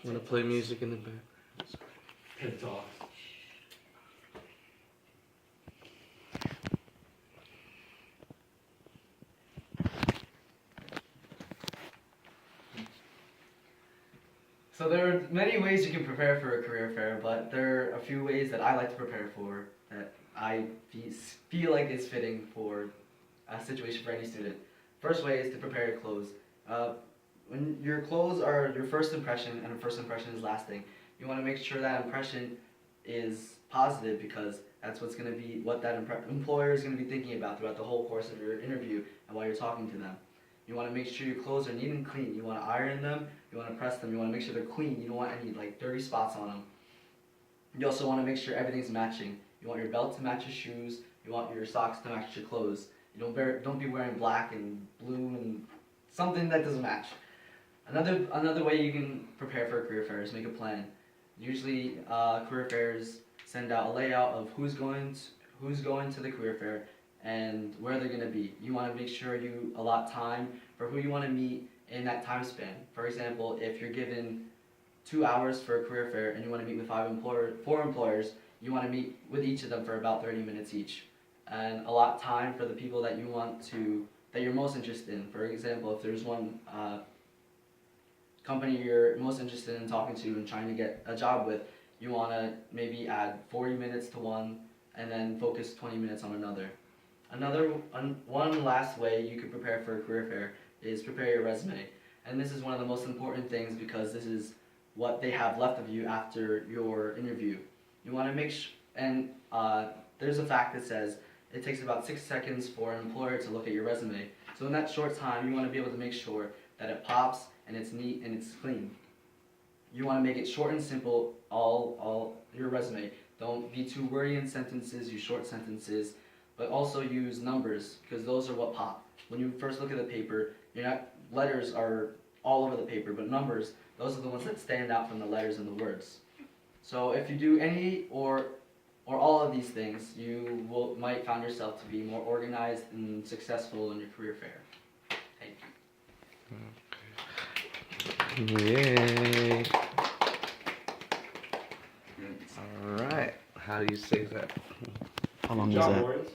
I'm gonna play music in the back. TED Talk. So there are many ways you can prepare for a career fair, but there are a few ways that I like to prepare for that I feel like is fitting for a situation for any student. First way is to prepare your clothes. When your clothes are your first impression, and a first impression is lasting, you want to make sure that impression is positive because that's what's going to be what that employer is going to be thinking about throughout the whole course of your interview and while you're talking to them. You want to make sure your clothes are neat and clean. You want to iron them. You want to press them. You want to make sure they're clean. You don't want any like dirty spots on them. You also want to make sure everything's matching. You want your belt to match your shoes. You want your socks to match your clothes. You don't be wearing black and blue and something that doesn't match. Another way you can prepare for a career fair is make a plan. Usually, career fairs send out a layout of who's going to the career fair and where they're going to be. You want to make sure you allot time for who you want to meet in that time span. For example, if you're given 2 hours for a career fair and you want to meet with four employers, you want to meet with each of them for about 30 minutes each. And allot time for the people that you're most interested in. For example, if there's one company you're most interested in talking to and trying to get a job with, you want to maybe add 40 minutes to one and then focus 20 minutes on another. One last way you could prepare for a career fair is prepare your resume. And this is one of the most important things because this is what they have left of you after your interview. You want to make there's a fact that says it takes about 6 seconds for an employer to look at your resume. So in that short time, you want to be able to make sure that it pops and it's neat and it's clean. You want to make it short and simple, all your resume. Don't be too wordy in sentences, use short sentences, but also use numbers because those are what pop. When you first look at the paper, letters are all over the paper, but numbers, those are the ones that stand out from the letters and the words. So if you do any or all of these things, you might find yourself to be more organized and successful in your career fair. Thank you. Yay! All right. How do you say that? How long Good is job, that? Warriors.